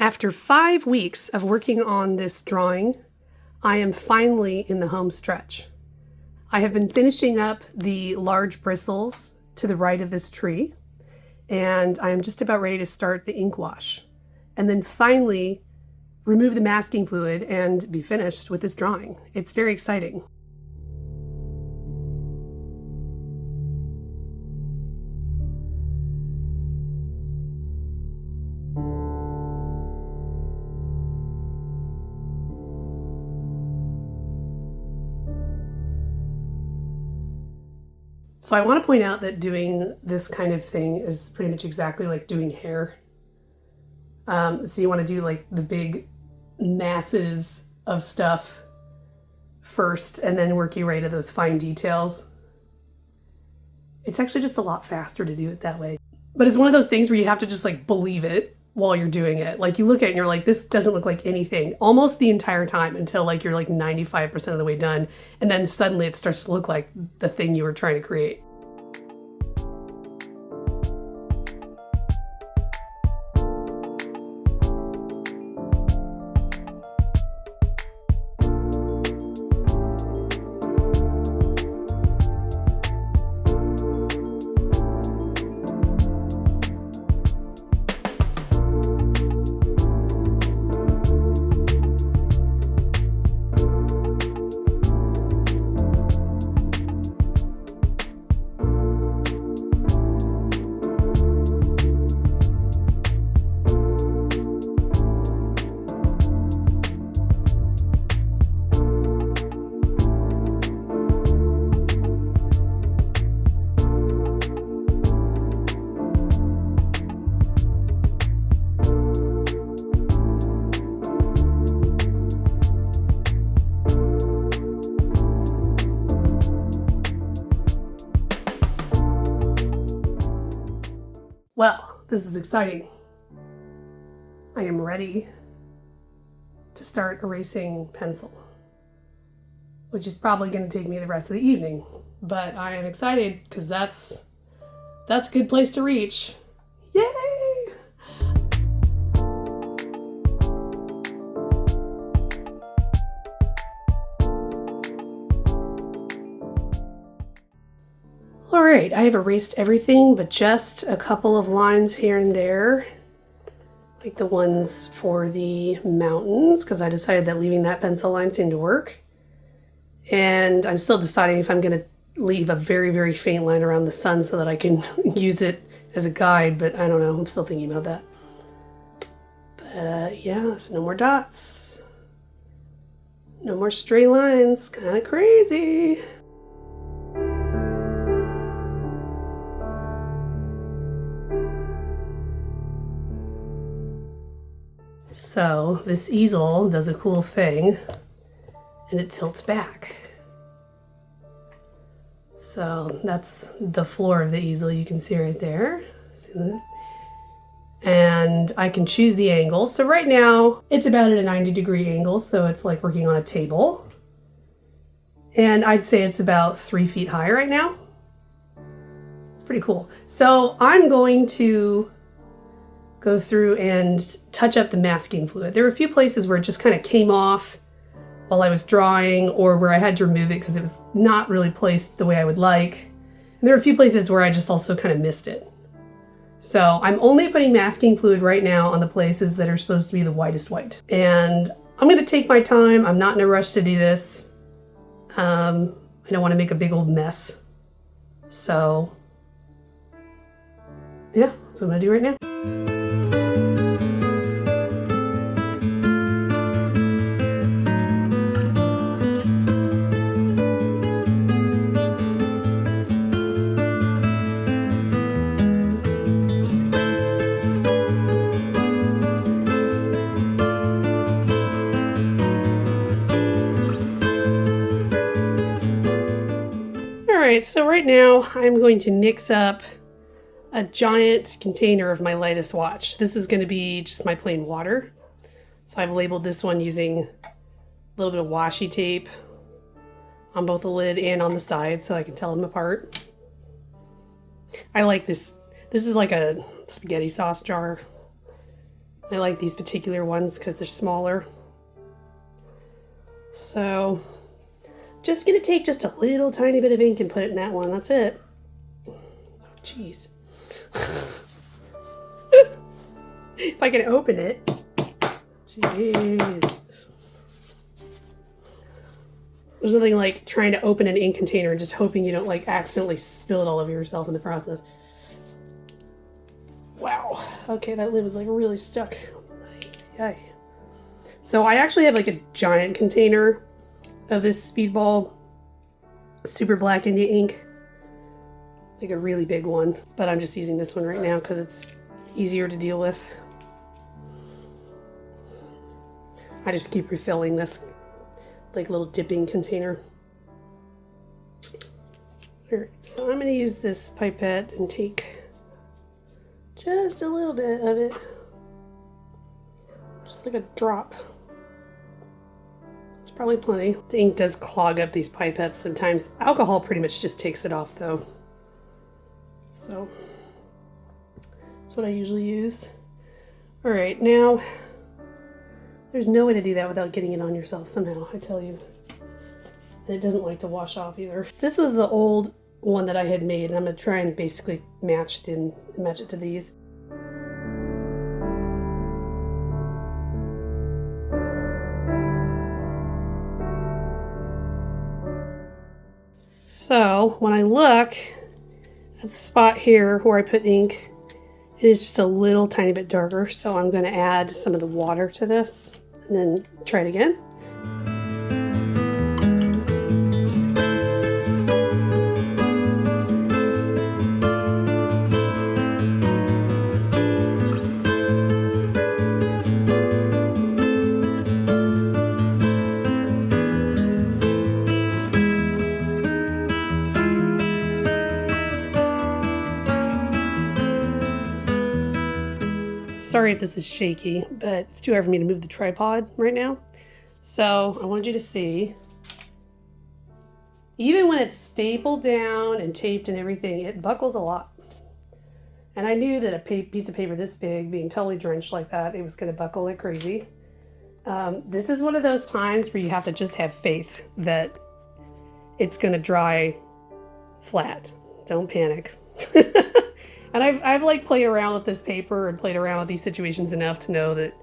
After 5 weeks of working on this drawing, I am finally in the home stretch. I have been finishing up the large bristles to the right of this tree, and I am just about ready to start the ink wash, and then finally remove the masking fluid and be finished with this drawing. It's very exciting. So I want to point out that doing this kind of thing is pretty much exactly like doing hair. So you want to do like the big masses of stuff first and then work your way to those fine details. It's actually just a lot faster to do it that way. But it's one of those things where you have to just like believe it while you're doing it. Like you look at it and you're like, this doesn't look like anything almost the entire time until like you're like 95% of the way done. And then suddenly it starts to look like the thing you were trying to create. Well, this is exciting. I am ready to start erasing pencil, which is probably going to take me the rest of the evening, but I am excited because that's a good place to reach. Yay! Alright, I have erased everything but just a couple of lines here and there, like the ones for the mountains, because I decided that leaving that pencil line seemed to work. And I'm still deciding if I'm going to leave a very, very faint line around the sun so that I can use it as a guide, but I don't know, I'm still thinking about that. But yeah, so no more dots. No more straight lines, kind of crazy. So this easel does a cool thing and it tilts back. So that's the floor of the easel, you can see right there. See that? And I can choose the angle. So right now it's about at a 90-degree angle, so it's like working on a table. And I'd say it's about 3 feet high right now. It's pretty cool. So I'm going to go through and touch up the masking fluid. There were a few places where it just kind of came off while I was drawing, or where I had to remove it because it was not really placed the way I would like. And there are a few places where I just also kind of missed it. So I'm only putting masking fluid right now on the places that are supposed to be the whitest white. And I'm going to take my time. I'm not in a rush to do this. I don't want to make a big old mess. So yeah, that's what I'm going to do right now. Alright, so right now I'm going to mix up a giant container of my lightest watch. This is going to be just my plain water. So I've labeled this one using a little bit of washi tape on both the lid and on the side so I can tell them apart. I like this. This is like a spaghetti sauce jar. I like these particular ones because they're smaller. So just gonna take just a little tiny bit of ink and put it in that one. That's it. Oh, jeez. If I can open it. Jeez. There's nothing like trying to open an ink container and just hoping you don't like accidentally spill it all over yourself in the process. Wow. Okay, that lid was like really stuck. Yay. So I actually have like a giant container of this Speedball Super Black India ink. Like a really big one. But I'm just using this one right now because it's easier to deal with. I just keep refilling this like little dipping container. Alright, so I'm going to use this pipette and take just a little bit of it. Just like a drop. It's probably plenty. The ink does clog up these pipettes sometimes. Alcohol pretty much just takes it off though. So that's what I usually use. Alright, now there's no way to do that without getting it on yourself somehow, I tell you. And it doesn't like to wash off either. This was the old one that I had made, and I'm going to try and basically match it to these. So when I look at the spot here where I put ink, it is just a little tiny bit darker, so I'm going to add some of the water to this and then try it again. Sorry if this is shaky, but it's too hard for me to move the tripod right now. So I wanted you to see, even when it's stapled down and taped and everything, it buckles a lot. And I knew that a piece of paper this big, being totally drenched like that, it was going to buckle like crazy. This is one of those times where you have to just have faith that it's going to dry flat. Don't panic. And I've like played around with this paper and played around with these situations enough to know that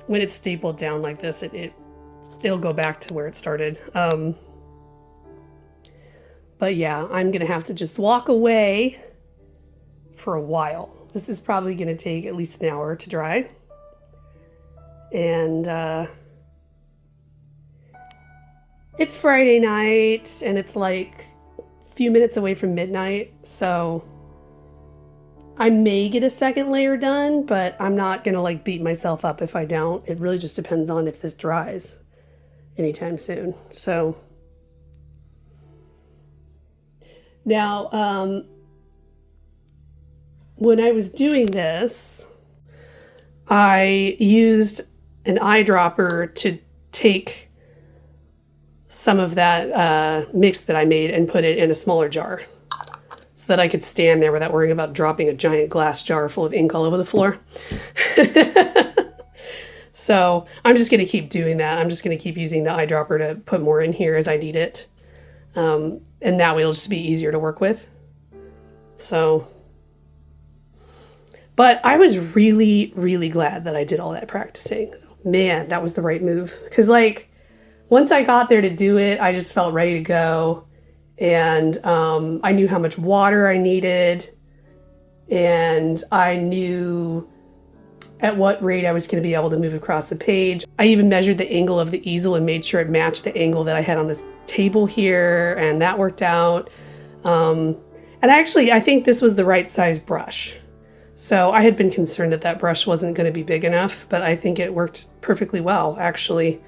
when it's stapled down like this, it'll go back to where it started. But yeah, I'm gonna have to just walk away for a while. This is probably gonna take at least an hour to dry. And it's Friday night and it's like a few minutes away from midnight, so I may get a second layer done, but I'm not gonna like beat myself up if I don't. It really just depends on if this dries anytime soon. So now, when I was doing this, I used an eyedropper to take some of that mix that I made and put it in a smaller jar, so that I could stand there without worrying about dropping a giant glass jar full of ink all over the floor. So I'm just going to keep doing that. I'm just going to keep using the eyedropper to put more in here as I need it. And that way it'll just be easier to work with. So, but I was really, really glad that I did all that practicing. Man, that was the right move. Because like, once I got there to do it, I just felt ready to go. And I knew how much water I needed, and I knew at what rate I was going to be able to move across the page. I even measured the angle of the easel and made sure it matched the angle that I had on this table here, and that worked out. And actually, I think this was the right size brush. So I had been concerned that that brush wasn't going to be big enough, but I think it worked perfectly well, actually.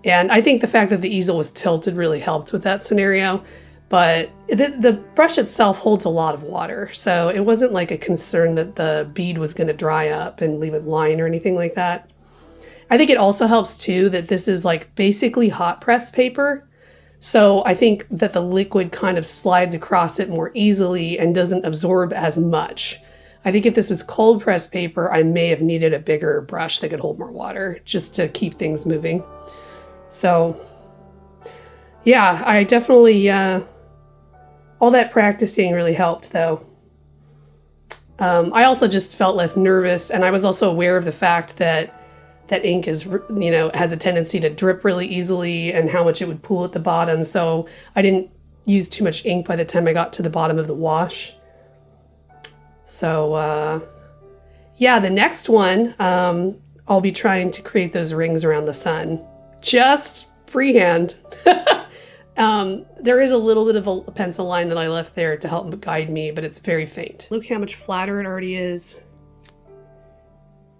And I think the fact that the easel was tilted really helped with that scenario. But the brush itself holds a lot of water, so it wasn't like a concern that the bead was going to dry up and leave a line or anything like that. I think it also helps too that this is like basically hot press paper, so I think that the liquid kind of slides across it more easily and doesn't absorb as much. I think if this was cold pressed paper, I may have needed a bigger brush that could hold more water just to keep things moving. So yeah, I definitely, all that practicing really helped though. I also just felt less nervous, and I was also aware of the fact that ink is, you know, has a tendency to drip really easily and how much it would pool at the bottom. So I didn't use too much ink by the time I got to the bottom of the wash. So yeah, the next one, I'll be trying to create those rings around the sun, just freehand. There is a little bit of a pencil line that I left there to help guide me, but it's very faint. Look how much flatter it already is.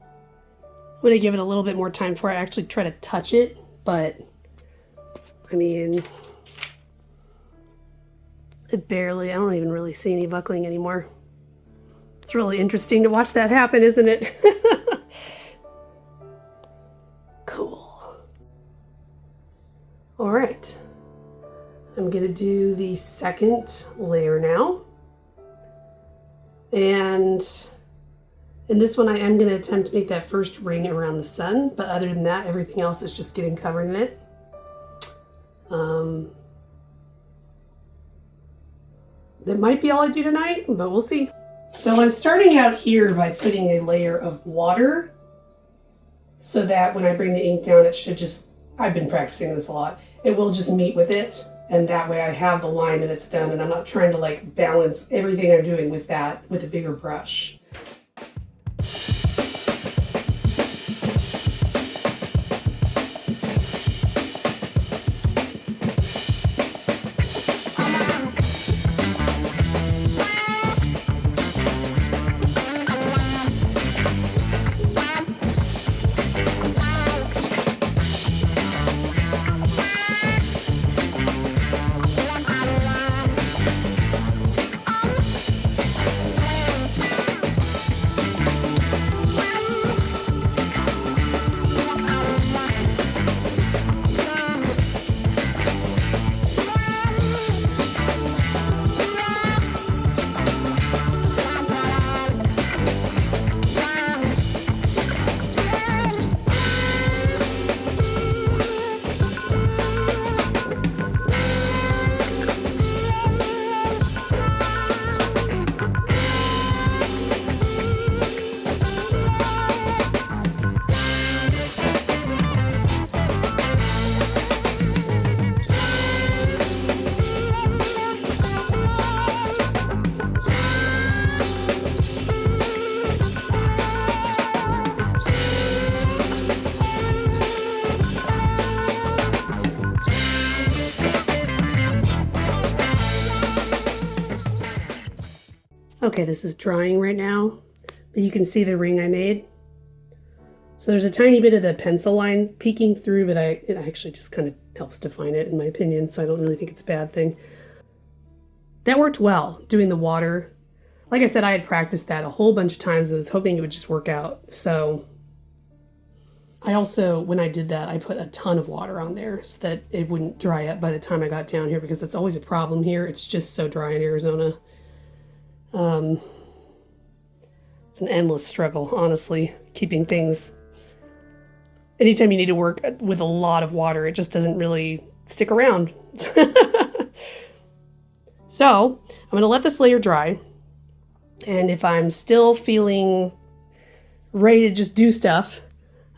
I'm going to give it a little bit more time before I actually try to touch it, but I mean, it barely, I don't even really see any buckling anymore. It's really interesting to watch that happen, isn't it? Cool. All right. I'm going to do the second layer now. And in this one, I am going to attempt to make that first ring around the sun, but other than that, everything else is just getting covered in it. That might be all I do tonight, but we'll see. So I'm starting out here by putting a layer of water so that when I bring the ink down, it should just, I've been practicing this a lot, it will just meet with it. And that way I have the line and it's done, and I'm not trying to like balance everything I'm doing with that with a bigger brush. Okay, this is drying right now, but you can see the ring I made. So there's a tiny bit of the pencil line peeking through, but it actually just kind of helps define it in my opinion, so I don't really think it's a bad thing. That worked well, doing the water. Like I said, I had practiced that a whole bunch of times and was hoping it would just work out. So I also, when I did that, I put a ton of water on there so that it wouldn't dry up by the time I got down here, because that's always a problem here. It's just so dry in Arizona. It's an endless struggle, honestly, keeping things. Anytime you need to work with a lot of water, it just doesn't really stick around. So I'm going to let this layer dry. And if I'm still feeling ready to just do stuff,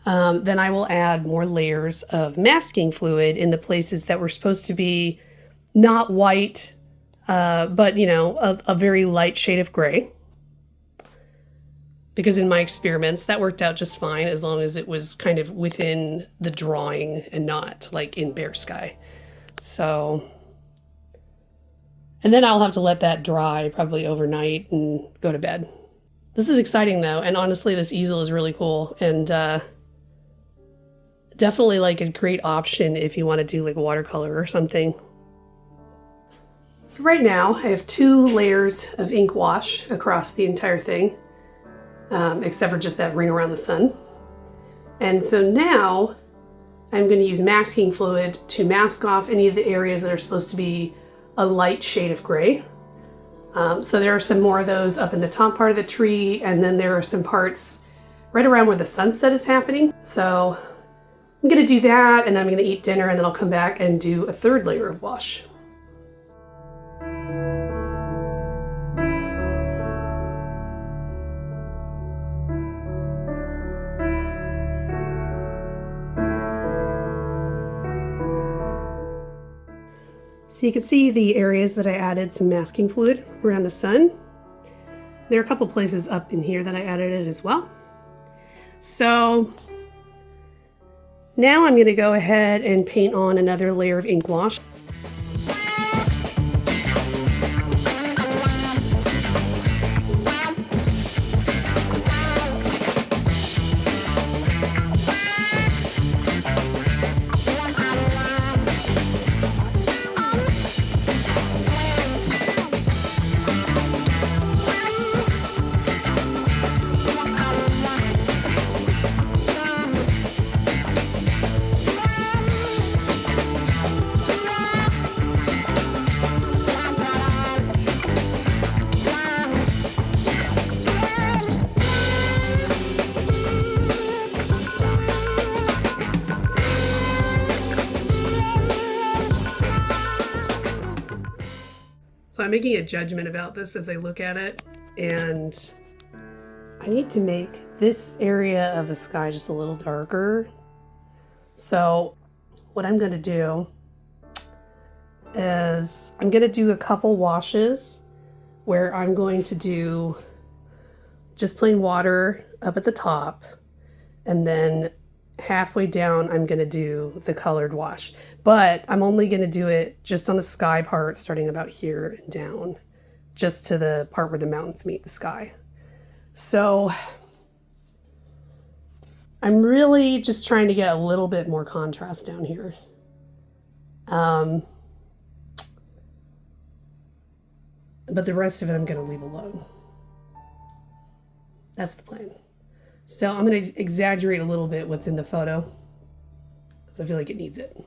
then I will add more layers of masking fluid in the places that were supposed to be not white, but, you know, a very light shade of gray. Because in my experiments, that worked out just fine as long as it was kind of within the drawing and not like in bare sky. So, and then I'll have to let that dry probably overnight and go to bed. This is exciting though, and honestly, this easel is really cool, and definitely like a great option if you want to do like watercolor or something. So right now I have 2 layers of ink wash across the entire thing, except for just that ring around the sun. And so now I'm going to use masking fluid to mask off any of the areas that are supposed to be a light shade of gray. So there are some more of those up in the top part of the tree, and then there are some parts right around where the sunset is happening. So I'm gonna do that, and then I'm gonna eat dinner, and then I'll come back and do a third layer of wash. So you can see the areas that I added some masking fluid around the sun. There are a couple places up in here that I added it as well. So now I'm going to go ahead and paint on another layer of ink wash. So I'm making a judgment about this as I look at it, and I need to make this area of the sky just a little darker. So what I'm going to do is I'm going to do a couple washes where I'm going to do just plain water up at the top, and then halfway down I'm going to do the colored wash, but I'm only going to do it just on the sky part, starting about here and down just to the part where the mountains meet the sky. So I'm really just trying to get a little bit more contrast down here. But the rest of it I'm going to leave alone. That's the plan. So I'm going to exaggerate a little bit what's in the photo because I feel like it needs it.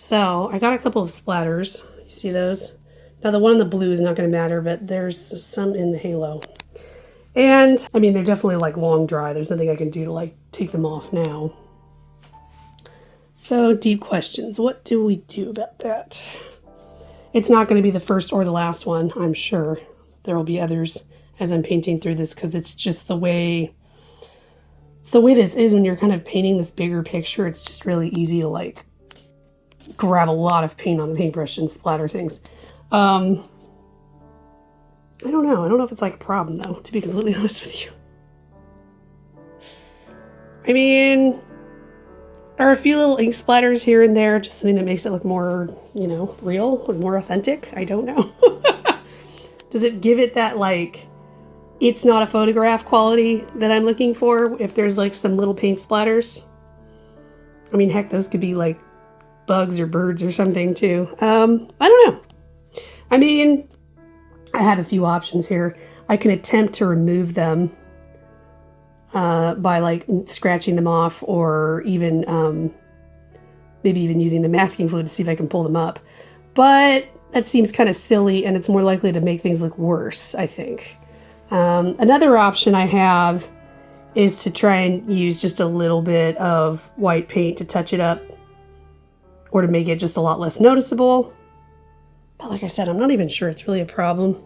So I got a couple of splatters. You see those? Now the one in the blue is not going to matter, but there's some in the halo. And I mean, they're definitely like long dry. There's nothing I can do to like take them off now. So deep questions. What do we do about that? It's not going to be the first or the last one, I'm sure. There will be others as I'm painting through this because it's just the way this is when you're kind of painting this bigger picture. It's just really easy to like grab a lot of paint on the paintbrush and splatter things. I don't know. I don't know if it's like a problem though, to be completely honest with you. I mean, there are a few little ink splatters here and there, just something that makes it look more, you know, real or more authentic. I don't know. Does it give it that like, it's not a photograph quality that I'm looking for if there's like some little paint splatters? I mean, heck, those could be like bugs or birds or something too. I don't know. I mean, I have a few options here. I can attempt to remove them by like scratching them off, or even maybe even using the masking fluid to see if I can pull them up. But that seems kind of silly, and it's more likely to make things look worse, I think. Another option I have is to try and use just a little bit of white paint to touch it up, or to make it just a lot less noticeable. But like I said, I'm not even sure it's really a problem.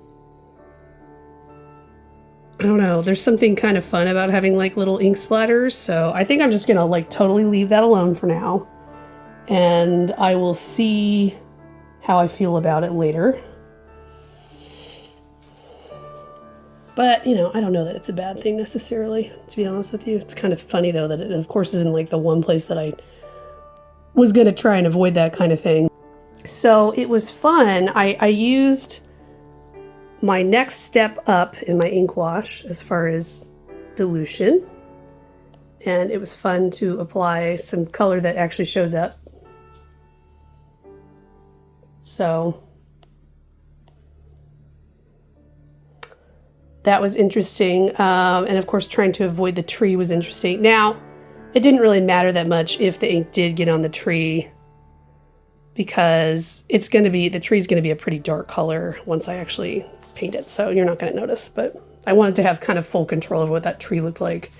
I don't know. There's something kind of fun about having like little ink splatters. So I think I'm just going to like totally leave that alone for now. And I will see how I feel about it later. But, you know, I don't know that it's a bad thing necessarily, to be honest with you. It's kind of funny though that it of course is in like the one place that I was going to try and avoid that kind of thing. So it was fun. I used my next step up in my ink wash as far as dilution, and it was fun to apply some color that actually shows up. So that was interesting, and of course trying to avoid the tree was interesting. Now it didn't really matter that much if the ink did get on the tree, because it's going to be, the tree's going to be a pretty dark color once I actually paint it, so you're not going to notice. But I wanted to have kind of full control of what that tree looked like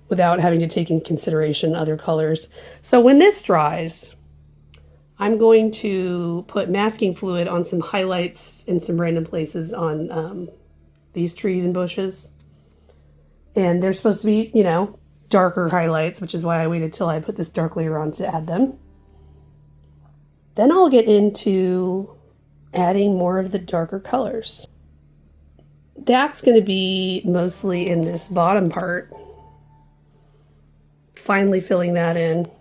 without having to take into consideration other colors. So when this dries, I'm going to put masking fluid on some highlights in some random places on these trees and bushes. And they're supposed to be, you know, darker highlights, which is why I waited till I put this dark layer on to add them. Then I'll get into adding more of the darker colors. That's going to be mostly in this bottom part. Finally filling that in.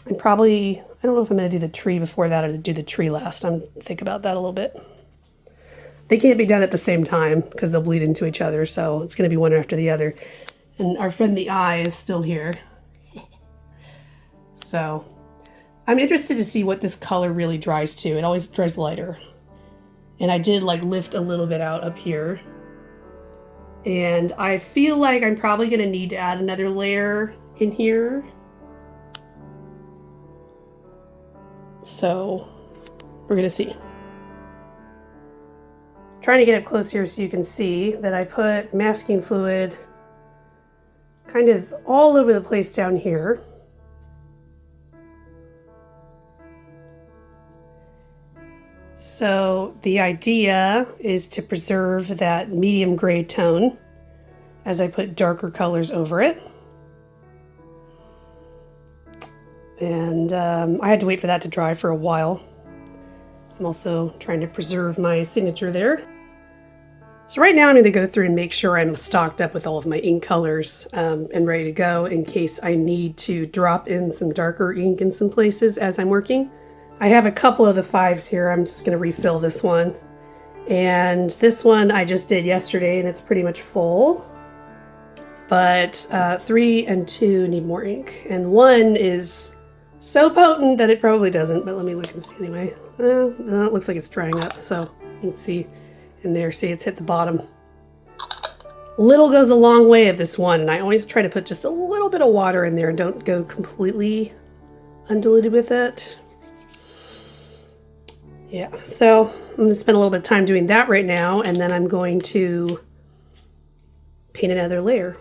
I don't know if I'm going to do the tree before that or do the tree last. I'm think about that a little bit. They can't be done at the same time because they'll bleed into each other, so it's going to be one after the other. And our friend the eye is still here. So I'm interested to see what this color really dries to. It always dries lighter. And I did like lift a little bit out up here. And I feel like I'm probably going to need to add another layer in here. So we're going to see. Trying to get up close here so you can see that I put masking fluid kind of all over the place down here. So the idea is to preserve that medium gray tone as I put darker colors over it. And I had to wait for that to dry for a while. I'm also trying to preserve my signature there. So right now I'm going to go through and make sure I'm stocked up with all of my ink colors and ready to go in case I need to drop in some darker ink in some places as I'm working. I have a couple of the 5s here. I'm just going to refill this one. And this one I just did yesterday and it's pretty much full. But 3 and 2 need more ink. And 1 is so potent that it probably doesn't, but let me look and see anyway. No, it looks like it's drying up, so you can see in there, see it's hit the bottom. Little goes a long way of this one, and I always try to put just a little bit of water in there and don't go completely undiluted with it. Yeah, so I'm going to spend a little bit of time doing that right now, and then I'm going to paint another layer.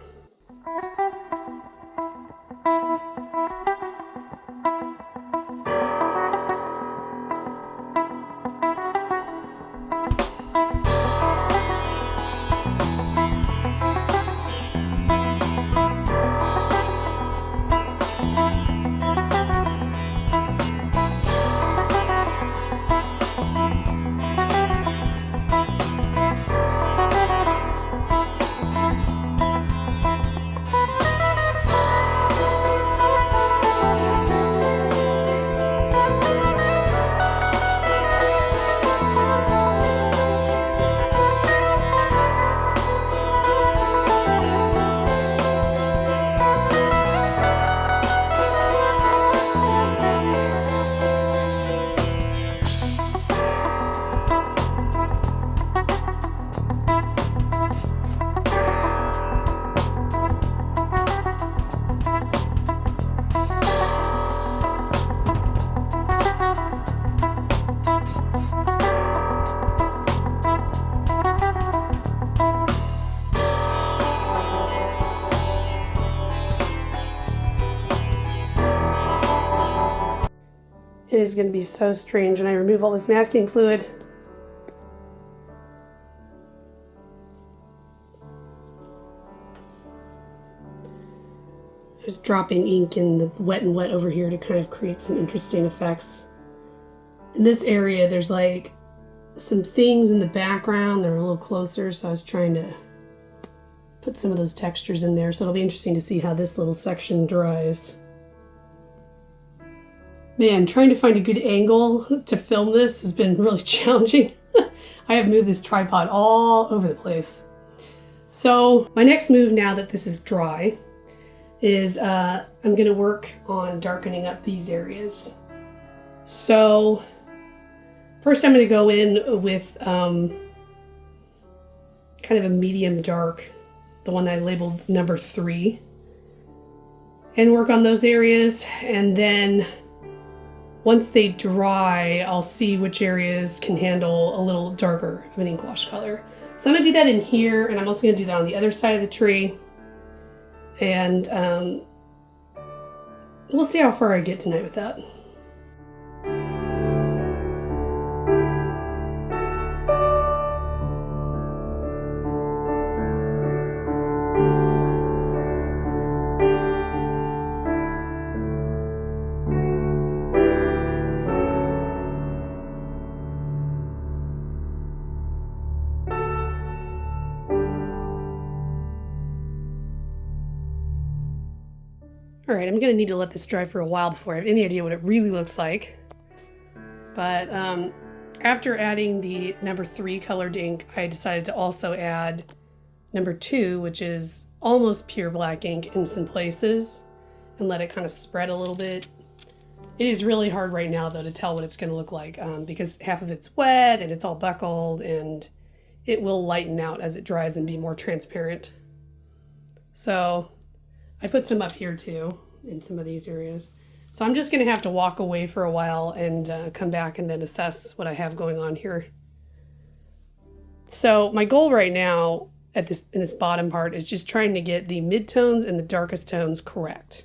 It is going to be so strange when I remove all this masking fluid. Just dropping ink in the wet and wet over here to kind of create some interesting effects. In this area, there's like some things in the background that are a little closer, so I was trying to put some of those textures in there. So it'll be interesting to see how this little section dries. Man, trying to find a good angle to film this has been really challenging. I have moved this tripod all over the place. So my next move, now that this is dry, is I'm going to work on darkening up these areas. So first I'm going to go in with kind of a medium dark, the one I labeled number 3, and work on those areas, and then once they dry, I'll see which areas can handle a little darker of an ink wash color. So I'm going to do that in here, and I'm also going to do that on the other side of the tree. And we'll see how far I get tonight with that. All right, I'm gonna need to let this dry for a while before I have any idea what it really looks like. But after adding the number 3 colored ink, I decided to also add number 2, which is almost pure black ink in some places, and let it kind of spread a little bit. It is really hard right now though to tell what it's gonna look like because half of it's wet and it's all buckled, and it will lighten out as it dries and be more transparent. So I put some up here too, in some of these areas. So I'm just gonna have to walk away for a while and come back and then assess what I have going on here. So my goal right now in this bottom part is just trying to get the midtones and the darkest tones correct.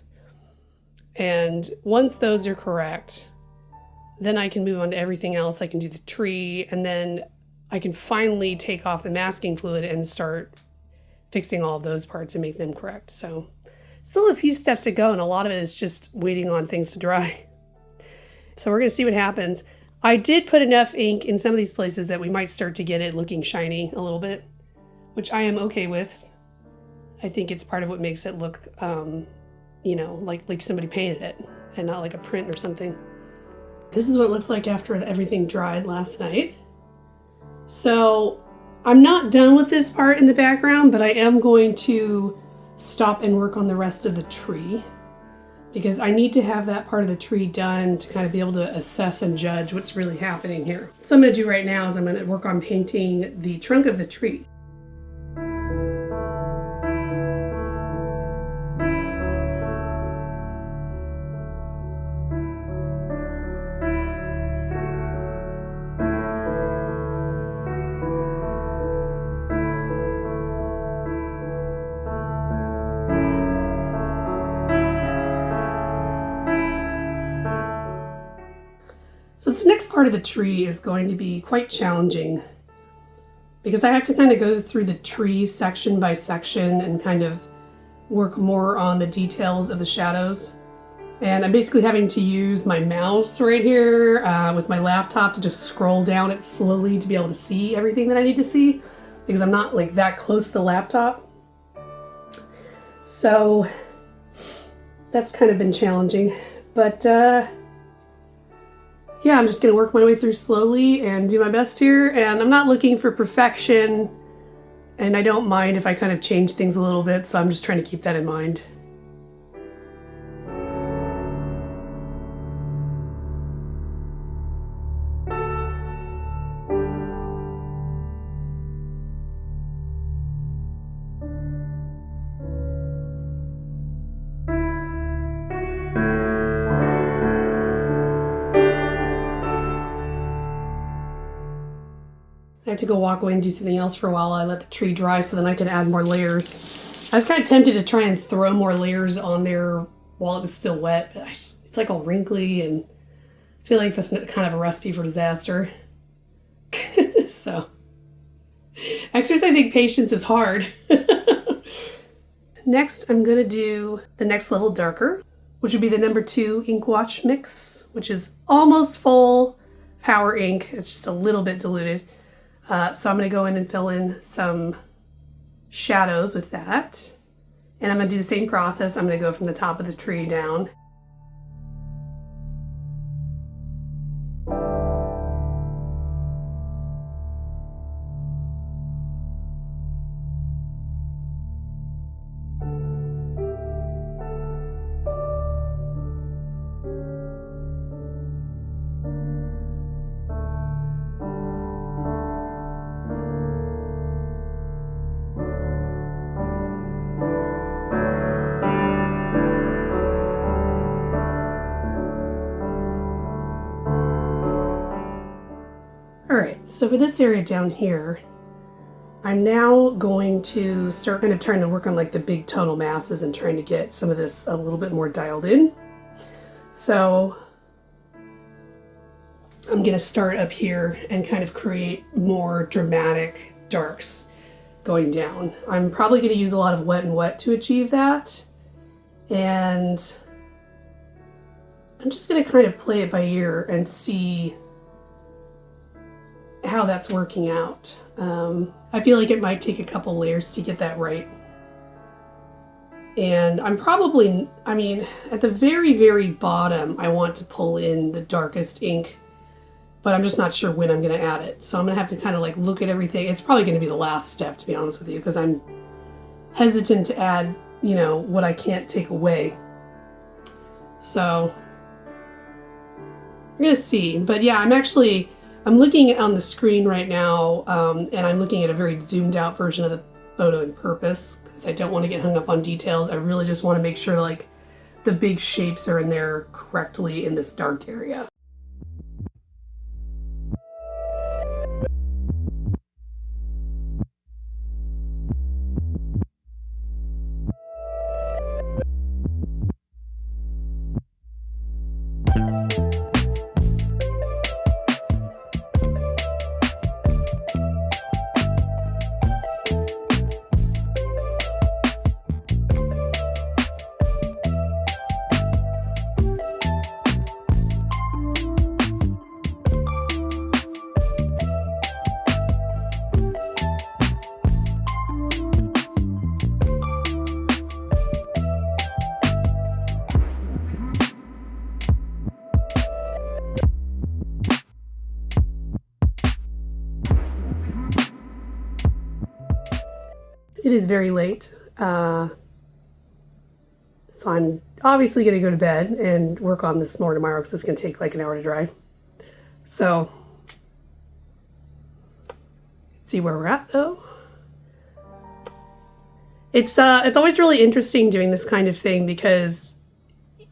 And once those are correct, then I can move on to everything else. I can do the tree, and then I can finally take off the masking fluid and start fixing all of those parts and make them correct. So still a few steps to go, and a lot of it is just waiting on things to dry. So we're gonna see what happens. I did put enough ink in some of these places that we might start to get it looking shiny a little bit, which I am okay with. I think it's part of what makes it look, you know, like somebody painted it and not like a print or something. This is what it looks like after everything dried last night. So I'm not done with this part in the background, but I am going to stop and work on the rest of the tree because I need to have that part of the tree done to kind of be able to assess and judge what's really happening here. So what I'm going to do right now is I'm going to work on painting the trunk of the tree. part of the tree is going to be quite challenging because I have to kind of go through the tree section by section and kind of work more on the details of the shadows. And I'm basically having to use my mouse right here with my laptop to just scroll down it slowly to be able to see everything that I need to see because I'm not like that close to the laptop. So that's kind of been challenging, but yeah, I'm just gonna work my way through slowly and do my best here. And I'm not looking for perfection, and I don't mind if I kind of change things a little bit, so I'm just trying to keep that in mind. I have to go walk away and do something else for a while. I let the tree dry so then I can add more layers. I was kind of tempted to try and throw more layers on there while it was still wet, but it's like all wrinkly and I feel like that's kind of a recipe for disaster. So, exercising patience is hard. Next, I'm gonna do the next level darker, which would be the number 2 ink wash mix, which is almost full power ink. It's just a little bit diluted. So I'm going to go in and fill in some shadows with that. And I'm going to do the same process. I'm going to go from the top of the tree down. Alright, so for this area down here, I'm now going to start kind of trying to work on like the big tonal masses and trying to get some of this a little bit more dialed in. So I'm going to start up here and kind of create more dramatic darks going down. I'm probably going to use a lot of wet and wet to achieve that. And I'm just going to kind of play it by ear and see how that's working out. I feel like it might take a couple layers to get that right. And I'm probably, I mean, at the very, very bottom, I want to pull in the darkest ink, but I'm just not sure when I'm going to add it. So I'm going to have to kind of like look at everything. It's probably going to be the last step, to be honest with you, because I'm hesitant to add, you know, what I can't take away. So we're going to see. But yeah, I'm looking on the screen right now, and I'm looking at a very zoomed out version of the photo on purpose because I don't want to get hung up on details. I really just want to make sure like the big shapes are in there correctly in this dark area. It is very late, so I'm obviously going to go to bed and work on this more tomorrow because it's going to take like an hour to dry. So, let's see where we're at though. It's always really interesting doing this kind of thing because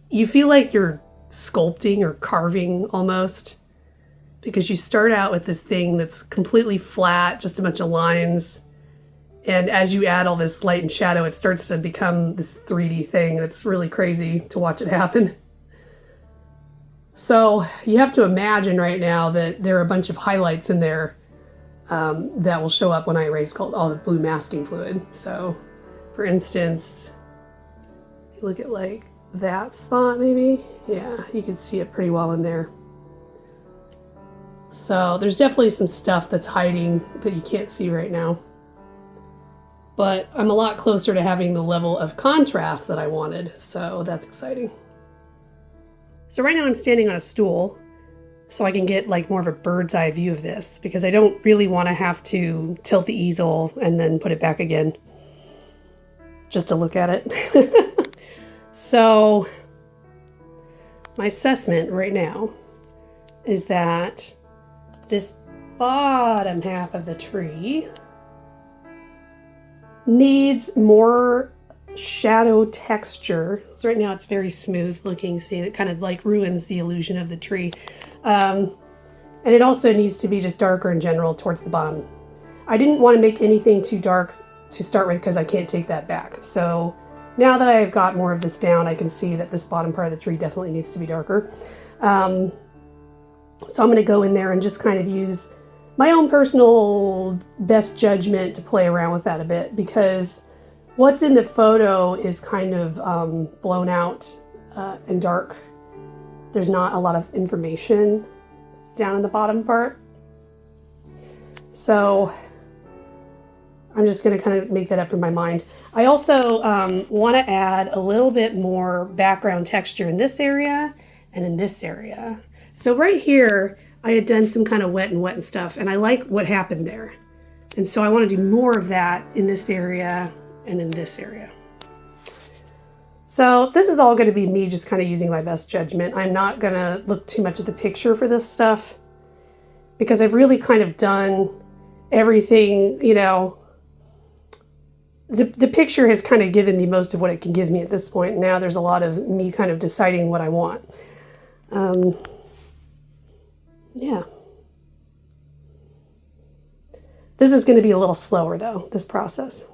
you feel like you're sculpting or carving almost, because you start out with this thing that's completely flat, just a bunch of lines. And as you add all this light and shadow, it starts to become this 3D thing. And it's really crazy to watch it happen. So you have to imagine right now that there are a bunch of highlights in there that will show up when I erase all the blue masking fluid. So for instance, you look at like that spot maybe. Yeah, you can see it pretty well in there. So there's definitely some stuff that's hiding that you can't see right now. But I'm a lot closer to having the level of contrast that I wanted, so that's exciting. So right now I'm standing on a stool so I can get like more of a bird's eye view of this, because I don't really want to have to tilt the easel and then put it back again just to look at it. So my assessment right now is that this bottom half of the tree needs more shadow texture. So right now it's very smooth looking. See, it kind of like ruins the illusion of the tree. And it also needs to be just darker in general towards the bottom. I didn't want to make anything too dark to start with because I can't take that back. So now that I've got more of this down, I can see that this bottom part of the tree definitely needs to be darker. So I'm going to go in there and just kind of use my own personal best judgment to play around with that a bit, because what's in the photo is kind of blown out and dark. There's not a lot of information down in the bottom part. So I'm just going to kind of make that up from my mind. I also want to add a little bit more background texture in this area and in this area. So right here, I had done some kind of wet and stuff, and I like what happened there. And so I want to do more of that in this area and in this area. So this is all going to be me just kind of using my best judgment. I'm not going to look too much at the picture for this stuff, because I've really kind of done everything, you know. The picture has kind of given me most of what it can give me at this point. Now there's a lot of me kind of deciding what I want. Yeah. This is going to be a little slower though, this process.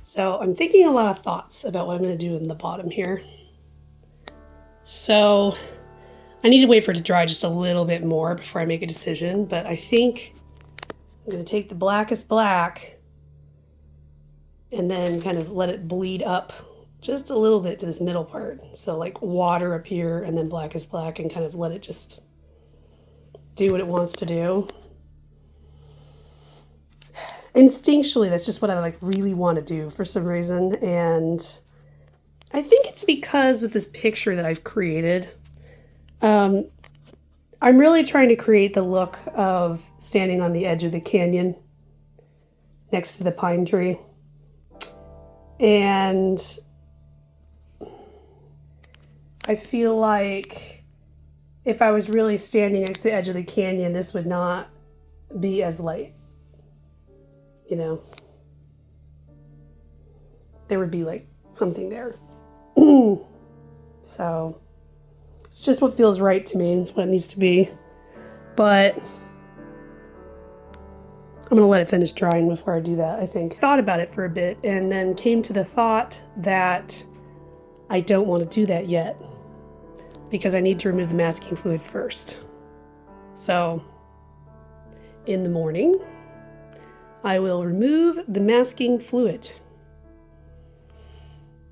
So I'm thinking a lot of thoughts about what I'm going to do in the bottom here. So I need to wait for it to dry just a little bit more before I make a decision, but I think I'm going to take the blackest black and then kind of let it bleed up just a little bit to this middle part. So like water up here and then blackest black, and kind of let it just do what it wants to do. Instinctually, that's just what I like really want to do for some reason. And I think it's because with this picture that I've created, I'm really trying to create the look of standing on the edge of the canyon next to the pine tree. And I feel like if I was really standing next to the edge of the canyon, this would not be as light. You know, there would be like something there. So it's just what feels right to me. It's what it needs to be. But I'm going to let it finish drying before I do that, I think. Thought about it for a bit and then came to the thought that I don't want to do that yet because I need to remove the masking fluid first. So in the morning, I will remove the masking fluid.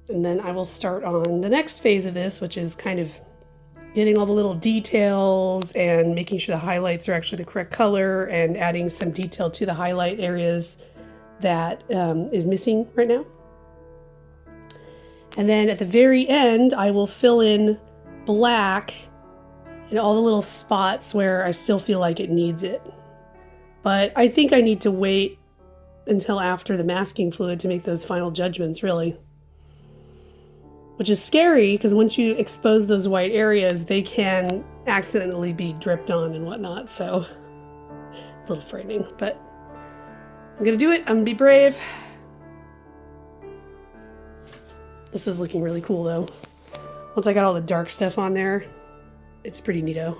And then I will start on the next phase of this, which is kind of getting all the little details and making sure the highlights are actually the correct color and adding some detail to the highlight areas that is missing right now. And then at the very end, I will fill in black in all the little spots where I still feel like it needs it. But I think I need to wait until after the masking fluid to make those final judgments, really. Which is scary, because once you expose those white areas, they can accidentally be dripped on and whatnot, so a little frightening. But I'm gonna do it, I'm gonna be brave. This is looking really cool, though. Once I got all the dark stuff on there, it's pretty neato.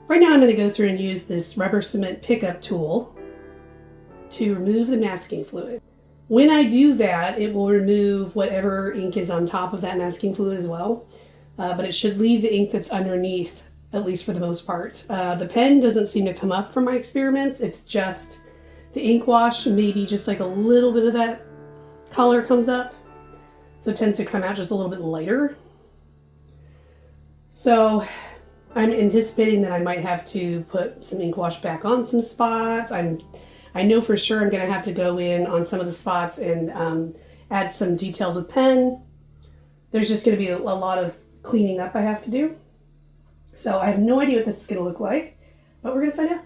Right now I'm going to go through and use this rubber cement pickup tool to remove the masking fluid. When I do that, it will remove whatever ink is on top of that masking fluid as well, but it should leave the ink that's underneath, at least for the most part. The pen doesn't seem to come up from my experiments. It's just the ink wash, maybe just like a little bit of that color comes up. So it tends to come out just a little bit lighter. So I'm anticipating that I might have to put some ink wash back on some spots. I know for sure I'm going to have to go in on some of the spots and add some details with pen. There's just going to be a lot of cleaning up I have to do. So I have no idea what this is going to look like, but we're going to find out.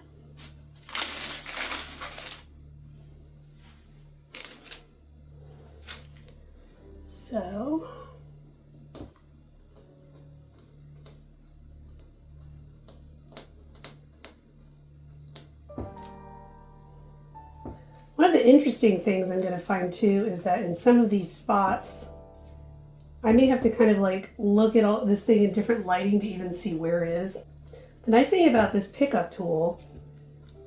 So one of the interesting things I'm going to find too is that in some of these spots, I may have to kind of like look at all this thing in different lighting to even see where it is. The nice thing about this pickup tool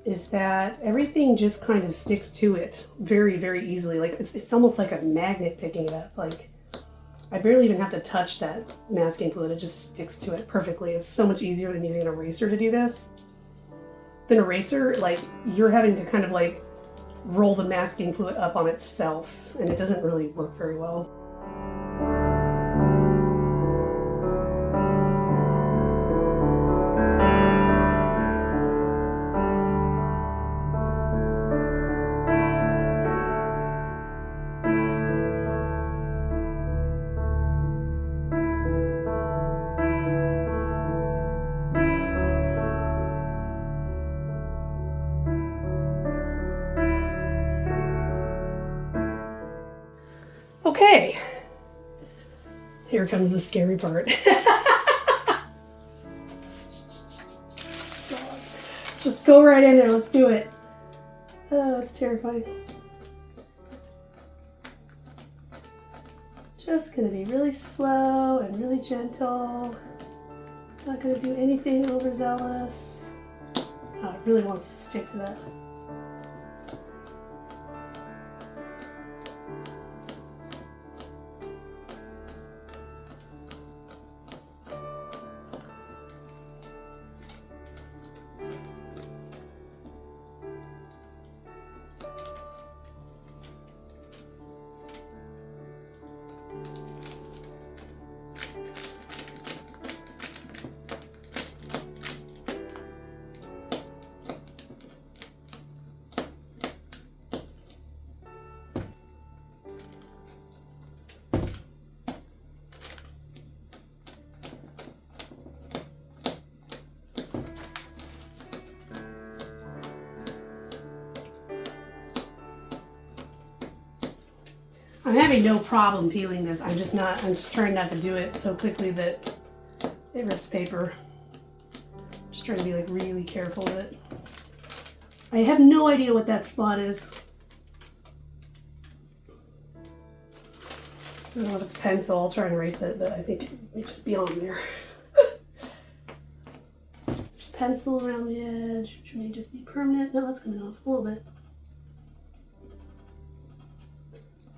is that everything just kind of sticks to it very, very easily. Like it's almost like a magnet picking it up. Like I barely even have to touch that masking fluid. It just sticks to it perfectly. It's so much easier than using an eraser to do this. With an eraser, like you're having to kind of like roll the masking fluid up on itself, and it doesn't really work very well. Okay, here comes the scary part. Just go right in there, let's do it. Oh, it's terrifying. Just gonna be really slow and really gentle. Not gonna do anything overzealous. Oh, it really wants to stick to that I'm having no problem peeling this. I'm just trying not to do it so quickly that it rips paper. Just trying to be like really careful with it. I have no idea what that spot is. I don't know if it's pencil. I'll try and erase it, but I think it may just be on there. There's pencil around the edge, which may just be permanent. No, that's coming off a little bit.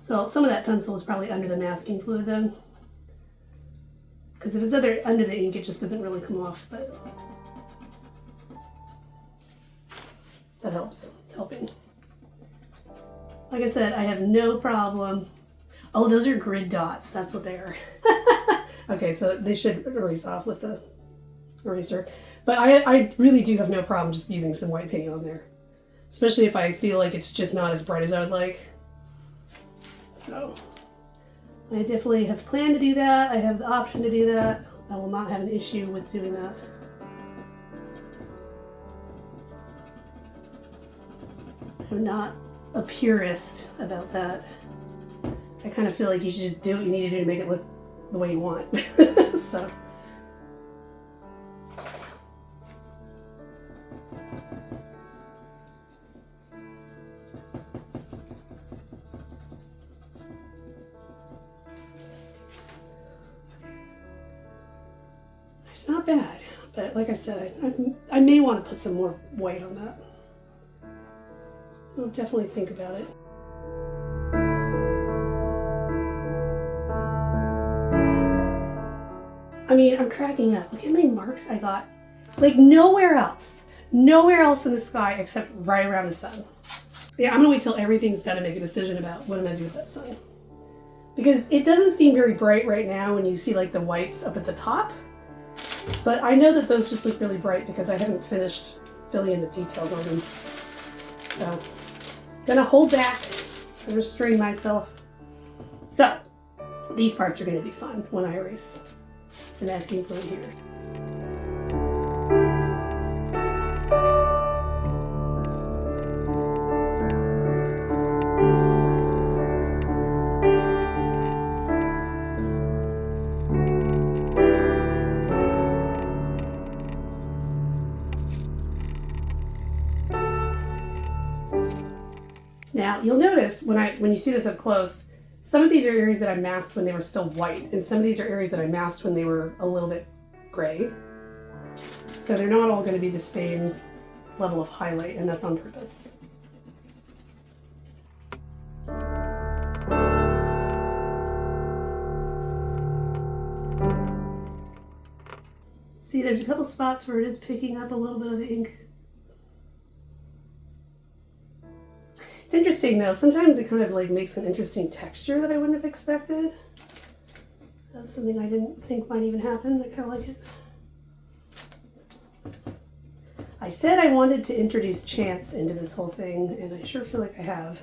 So some of that pencil is probably under the masking fluid then. Because if it's under the ink, it just doesn't really come off, but that helps. It's helping. Like I said, I have no problem. Oh, those are grid dots. That's what they are. Okay, so they should erase off with the eraser. But I really do have no problem just using some white paint on there. Especially if I feel like it's just not as bright as I would like. So I definitely have planned to do that. I have the option to do that. I will not have an issue with doing that. I'm not a purist about that. I kind of feel like you should just do what you need to do to make it look the way you want. So. It's not bad, but like I said, I may want to put some more white on that. I'll definitely think about it. I mean, I'm cracking up. Look how many marks I got. Like nowhere else in the sky except right around the sun. Yeah, I'm gonna wait till everything's done and make a decision about what I'm gonna do with that sun. Because it doesn't seem very bright right now when you see like the whites up at the top. But I know that those just look really bright because I haven't finished filling in the details on them. So, I'm gonna hold back and restrain myself. So, these parts are gonna be fun when I erase the masking fluid here. Now, you'll notice when you see this up close, some of these are areas that I masked when they were still white, and some of these are areas that I masked when they were a little bit gray. So they're not all going to be the same level of highlight, and that's on purpose. See, there's a couple spots where it is picking up a little bit of the ink. It's interesting though, sometimes it kind of like makes an interesting texture that I wouldn't have expected. That was something I didn't think might even happen. I kind of like it. I said I wanted to introduce chance into this whole thing, and I sure feel like I have.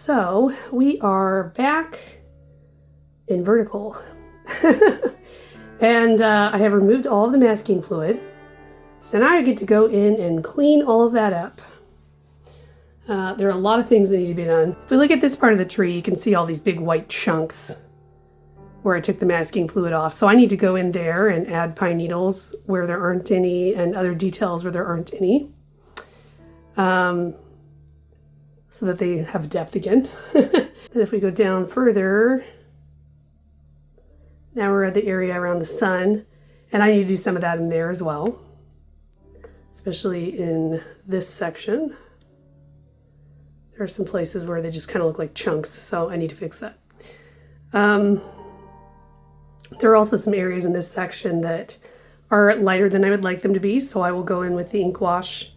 So we are back in vertical. And I have removed all of the masking fluid. So now I get to go in and clean all of that up. There are a lot of things that need to be done. If we look at this part of the tree, you can see all these big white chunks where I took the masking fluid off. So I need to go in there and add pine needles where there aren't any and other details where there aren't any. So that they have depth again. Then if we go down further, now we're at the area around the sun, and I need to do some of that in there as well, especially in this section. There are some places where they just kind of look like chunks, so I need to fix that. There are also some areas in this section that are lighter than I would like them to be, so I will go in with the ink wash.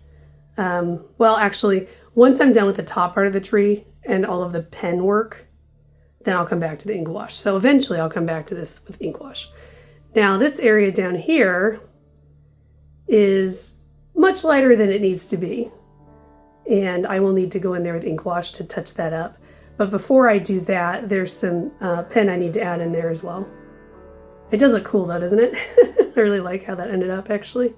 Well, actually, once I'm done with the top part of the tree and all of the pen work, then I'll come back to the ink wash. So eventually I'll come back to this with ink wash. Now this area down here is much lighter than it needs to be. And I will need to go in there with ink wash to touch that up. But before I do that, there's some pen I need to add in there as well. It does look cool though, doesn't it? I really like how that ended up actually.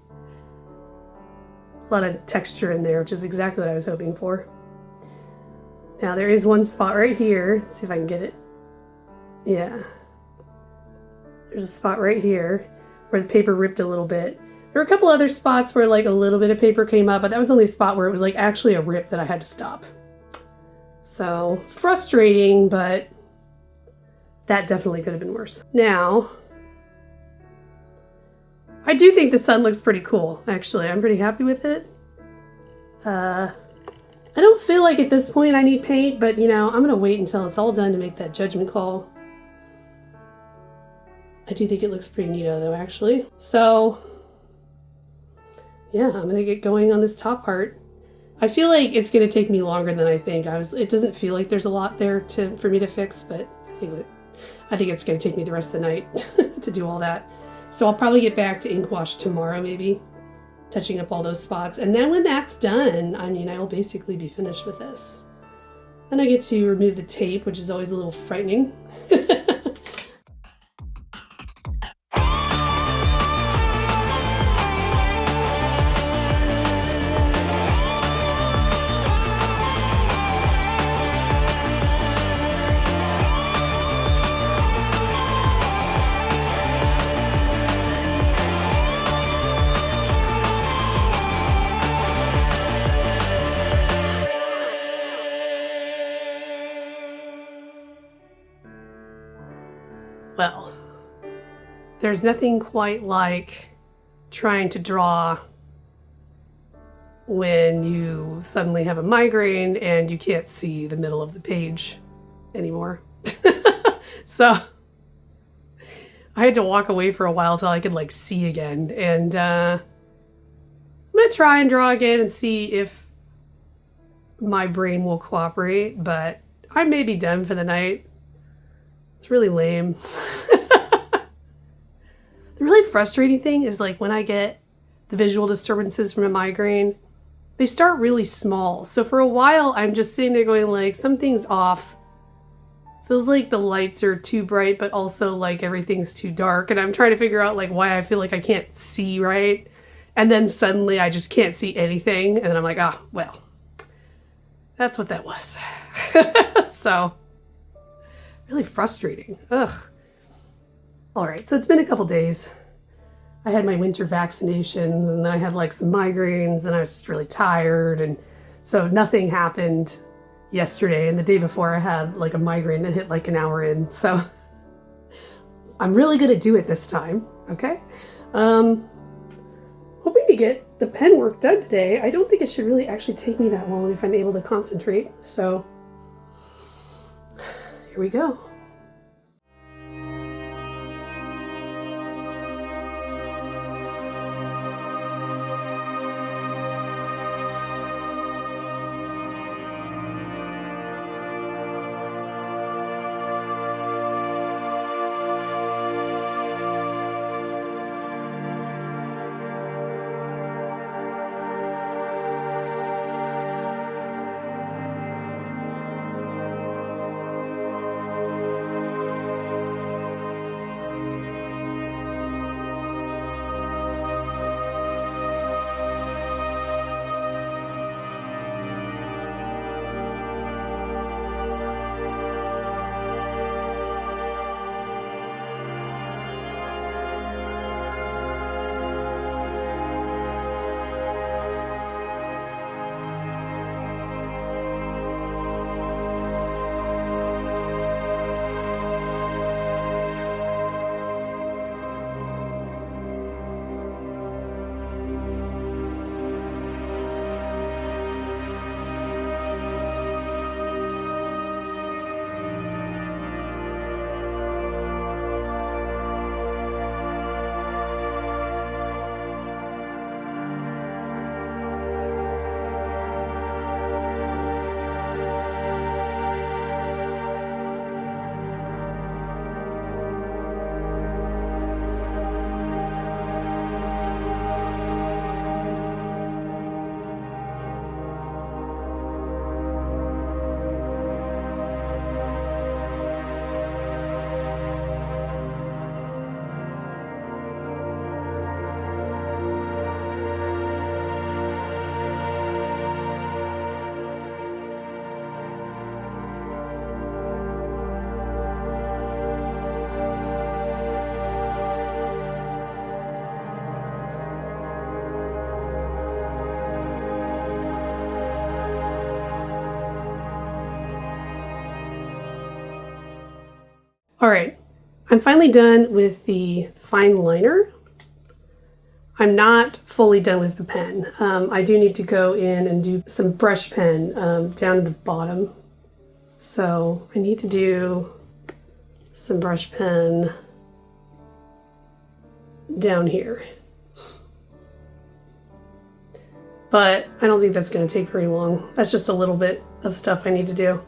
A lot of texture in there, which is exactly what I was hoping for. Now there is one spot right here. Let's see if I can get it. Yeah. There's a spot right here where the paper ripped a little bit. There were a couple other spots where like a little bit of paper came up, but that was the only spot where it was like actually a rip that I had to stop. So frustrating, but that definitely could have been worse. Now, I do think the sun looks pretty cool, actually. I'm pretty happy with it. I don't feel like at this point I need paint, but you know, I'm going to wait until it's all done to make that judgment call. I do think it looks pretty neato though, actually. So, yeah, I'm going to get going on this top part. I feel like it's going to take me longer than I think. It doesn't feel like there's a lot there for me to fix, but I think it's going to take me the rest of the night to do all that. So I'll probably get back to ink wash tomorrow, maybe, touching up all those spots. And then when that's done, I mean, I will basically be finished with this. Then I get to remove the tape, which is always a little frightening. Well, there's nothing quite like trying to draw when you suddenly have a migraine and you can't see the middle of the page anymore. So I had to walk away for a while till I could like see again. And I'm gonna try and draw again and see if my brain will cooperate, but I may be done for the night. It's really lame. The really frustrating thing is like when I get the visual disturbances from a migraine, they start really small. So for a while, I'm just sitting there going like, something's off. Feels like the lights are too bright, but also like everything's too dark. And I'm trying to figure out like why I feel like I can't see right. And then suddenly I just can't see anything. And then I'm like, ah, well, that's what that was. So really frustrating. Ugh. All right, so it's been a couple days. I had my winter vaccinations and then I had like some migraines and I was just really tired. And so nothing happened yesterday. And the day before I had like a migraine that hit like an hour in. So I'm really gonna do it this time, okay? Hoping to get the pen work done today. I don't think it should really actually take me that long if I'm able to concentrate. So here we go. All right, I'm finally done with the fine liner. I'm not fully done with the pen. I do need to go in and do some brush pen down at the bottom. So I need to do some brush pen down here. But I don't think that's going to take very long. That's just a little bit of stuff I need to do.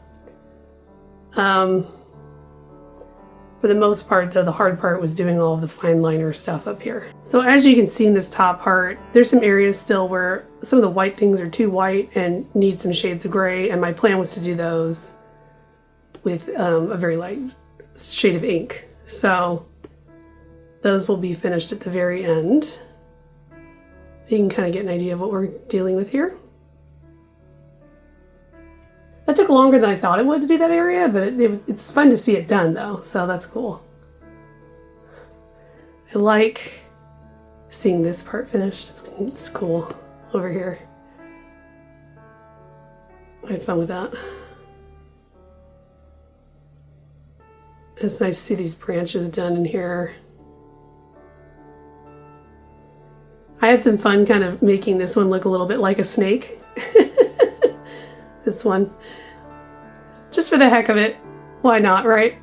For the most part, though, the hard part was doing all of the fine liner stuff up here. So as you can see in this top part, there's some areas still where some of the white things are too white and need some shades of gray, and my plan was to do those with a very light shade of ink. So those will be finished at the very end. You can kind of get an idea of what we're dealing with here. That took longer than I thought it would to do that area, but it's fun to see it done though, so that's cool. I like seeing this part finished. It's cool over here. I had fun with that. It's nice to see these branches done in here. I had some fun kind of making this one look a little bit like a snake. This one. Just for the heck of it. Why not, right?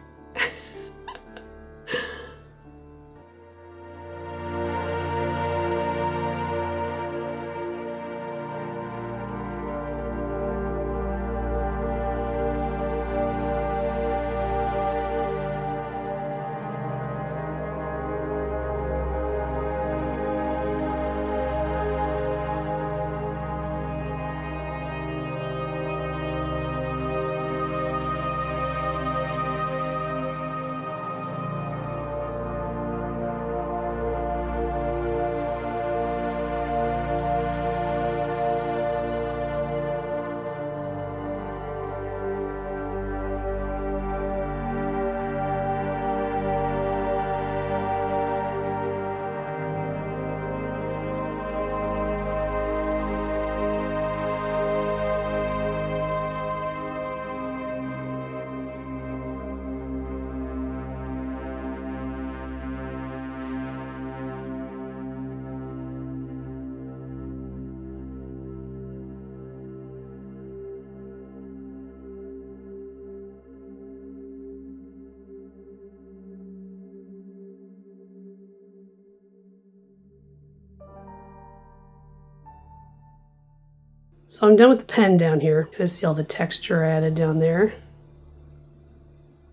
So I'm done with the pen down here. You see all the texture I added down there.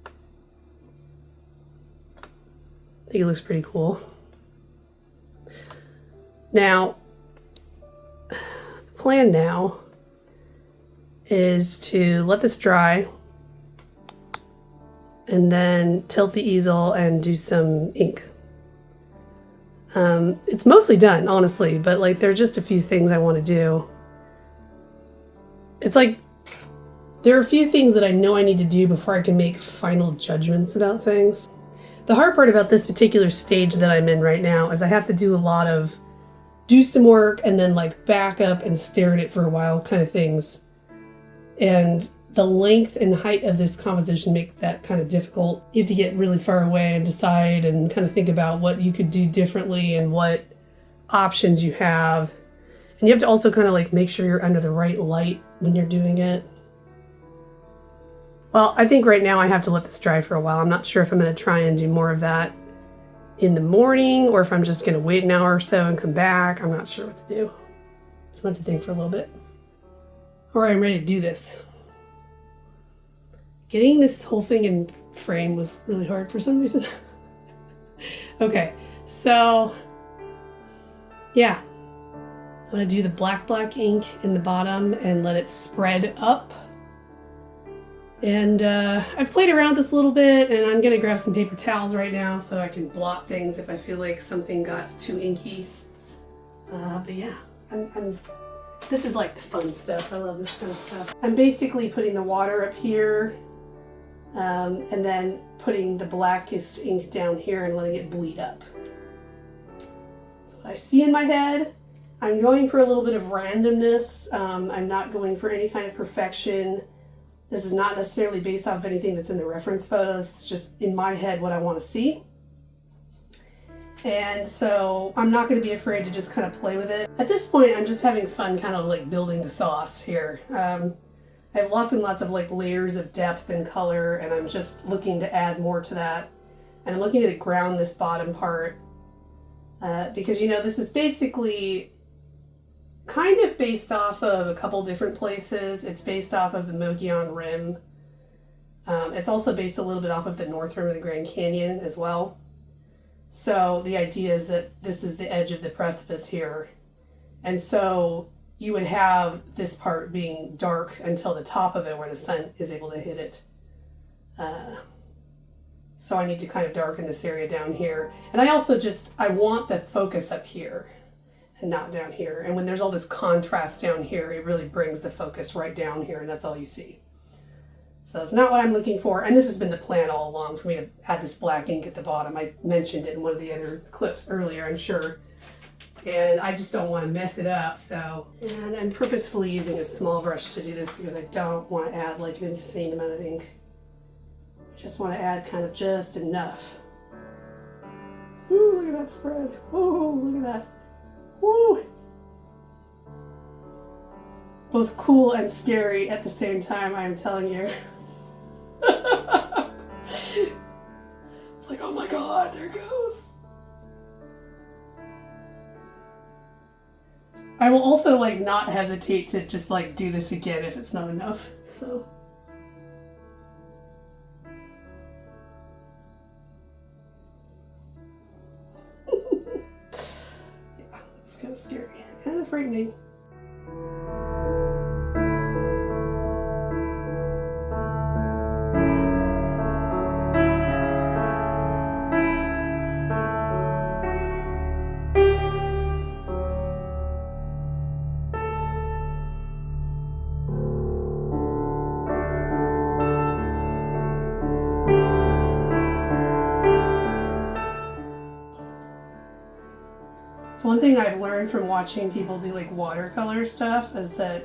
I think it looks pretty cool. Now, the plan now is to let this dry and then tilt the easel and do some ink. It's mostly done, honestly, but like there are just a few things I want to do. It's like there are a few things that I know I need to do before I can make final judgments about things. The hard part about this particular stage that I'm in right now is I have to do a lot of do some work and then like back up and stare at it for a while kind of things. And the length and height of this composition make that kind of difficult. You have to get really far away and decide and kind of think about what you could do differently and what options you have. And you have to also kind of like make sure you're under the right light when you're doing it. Well, I think right now I have to let this dry for a while. I'm not sure if I'm going to try and do more of that in the morning or if I'm just going to wait an hour or so and come back. I'm not sure what to do. So I have to think for a little bit. All right, I'm ready to do this. Getting this whole thing in frame was really hard for some reason. Okay, so yeah. I'm going to do the black ink in the bottom and let it spread up. And I've played around with this a little bit, and I'm going to grab some paper towels right now so I can blot things if I feel like something got too inky. But yeah, this is like the fun stuff. I love this kind of stuff. I'm basically putting the water up here and then putting the blackest ink down here and letting it bleed up. That's what I see in my head. I'm going for a little bit of randomness. I'm not going for any kind of perfection This is not necessarily based off of anything that's in the reference photo. It's just in my head what I want to see. And so I'm not going to be afraid to just kind of play with it. At this point, I'm just having fun kind of like building the sauce here. I have lots and lots of like layers of depth and color, and I'm just looking to add more to that. And I'm looking to ground this bottom part because, you know, this is basically kind of based off of a couple different places. It's based off of the Mogollon Rim. It's also based a little bit off of the North Rim of the Grand Canyon as well. So the idea is that this is the edge of the precipice here. And so you would have this part being dark until the top of it where the sun is able to hit it. So I need to kind of darken this area down here. And I also I want the focus up here and not down here. And when there's all this contrast down here, it really brings the focus right down here, and that's all you see. So it's not what I'm looking for. And this has been the plan all along for me to add this black ink at the bottom. I mentioned it in one of the other clips earlier, I'm sure. And I just don't want to mess it up, so. And I'm purposefully using a small brush to do this because I don't want to add like an insane amount of ink. I just want to add kind of just enough. Ooh, look at that spread. Oh, look at that. Woo! Both cool and scary at the same time, I'm telling you. It's like, oh my god, there it goes. I will also like not hesitate to just like do this again if it's not enough, so. Yeah, it's kind of scary, kind of frightening. So one thing I've learned from watching people do like watercolor stuff is that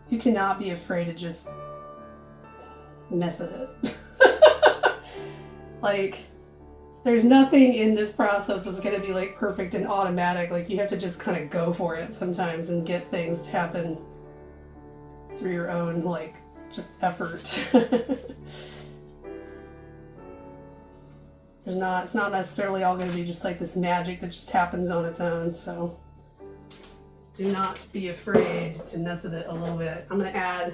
you cannot be afraid to just mess with it. Like, there's nothing in this process that's going to be like perfect and automatic. Like, you have to just kind of go for it sometimes and get things to happen through your own like just effort. It's not necessarily all going to be just like this magic that just happens on its own, so do not be afraid to mess with it a little bit. I'm going to add,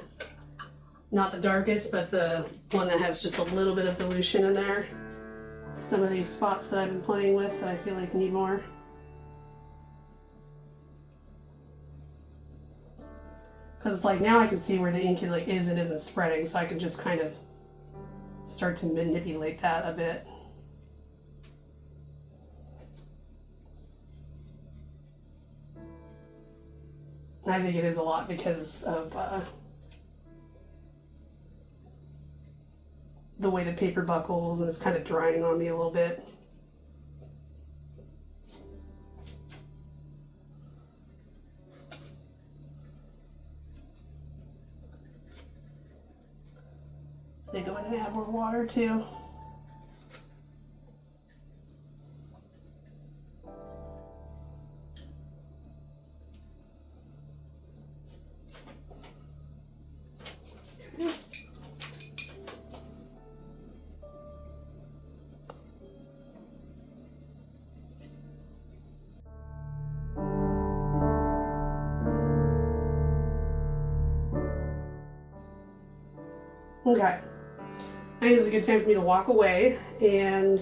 not the darkest, but the one that has just a little bit of dilution in there. Some of these spots that I've been playing with that I feel like need more. Because it's like now I can see where the ink like is and isn't spreading, so I can just kind of start to manipulate that a bit. I think it is a lot because of the way the paper buckles, and it's kind of drying on me a little bit. They go in and add more water too. Okay, I think it's a good time for me to walk away and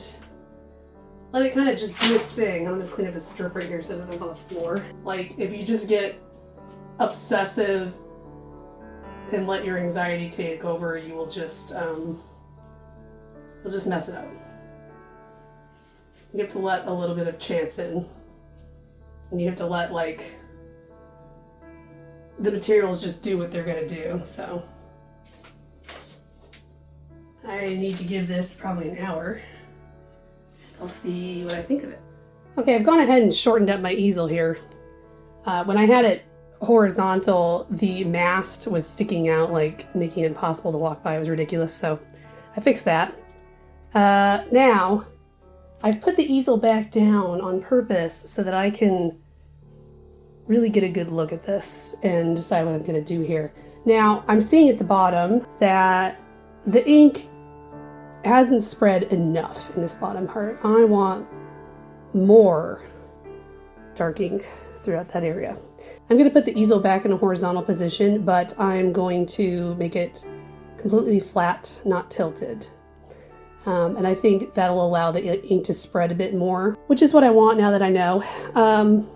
let it kind of just do its thing. I'm gonna clean up this drip right here so it doesn't on the floor. Like, if you just get obsessive and let your anxiety take over, you will just, you'll just mess it up. You have to let a little bit of chance in. And you have to let, like, the materials just do what they're gonna do, so. I need to give this probably an hour. I'll see what I think of it. Okay, I've gone ahead and shortened up my easel here. When I had it horizontal, the mast was sticking out, like making it impossible to walk by. It was ridiculous, so I fixed that. Now, I've put the easel back down on purpose so that I can really get a good look at this and decide what I'm going to do here. Now, I'm seeing at the bottom that the ink hasn't spread enough in this bottom part. I want more dark ink throughout that area. I'm going to put the easel back in a horizontal position, but I'm going to make it completely flat, not tilted. And I think that'll allow the ink to spread a bit more, which is what I want now that I know. I'm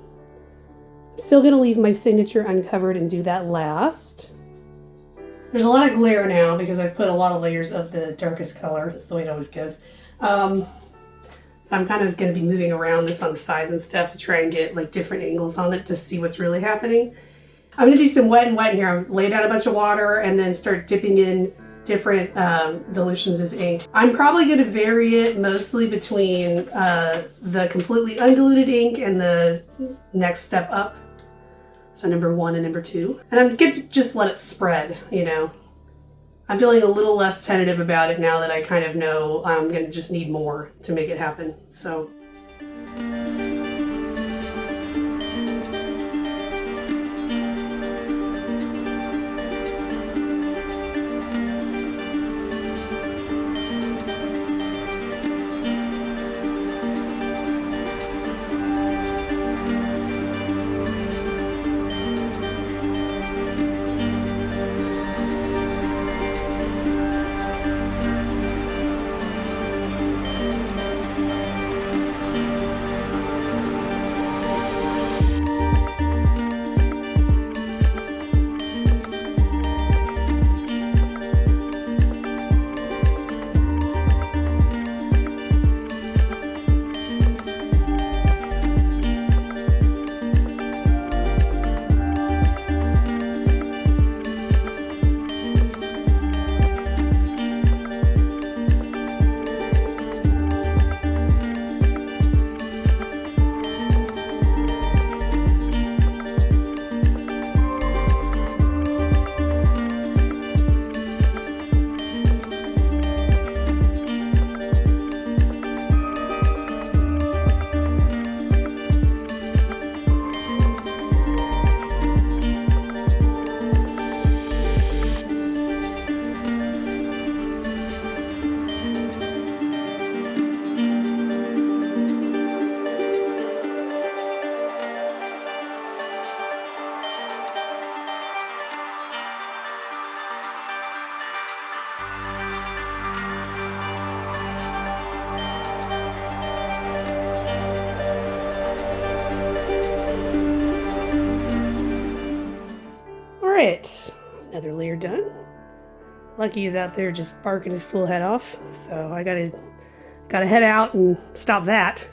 still going to leave my signature uncovered and do that last. There's a lot of glare now because I've put a lot of layers of the darkest color. It's the way it always goes. So I'm kind of going to be moving around this on the sides and stuff to try and get like different angles on it to see what's really happening. I'm going to do some wet and wet here. I'm lay down a bunch of water and then start dipping in different dilutions of ink. I'm probably going to vary it mostly between the completely undiluted ink and the next step up. So number 1 and number 2. And I'm going to just let it spread, you know. I'm feeling a little less tentative about it now that I kind of know I'm going to just need more to make it happen. So. Alright, another layer done. Lucky is out there just barking his full head off, so I gotta head out and stop that.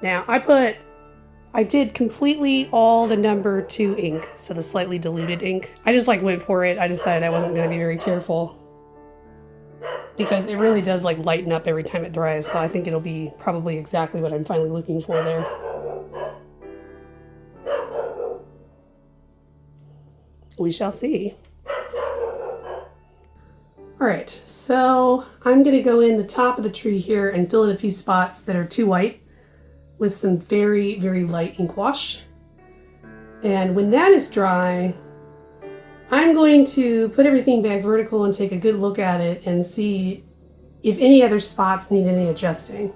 Now, I did completely all the number 2 ink, so the slightly diluted ink. I just like went for it. I decided I wasn't going to be very careful because it really does like lighten up every time it dries, so I think it'll be probably exactly what I'm finally looking for there. We shall see. Alright, so I'm going to go in the top of the tree here and fill in a few spots that are too white with some very, very light ink wash. And when that is dry, I'm going to put everything back vertical and take a good look at it and see if any other spots need any adjusting.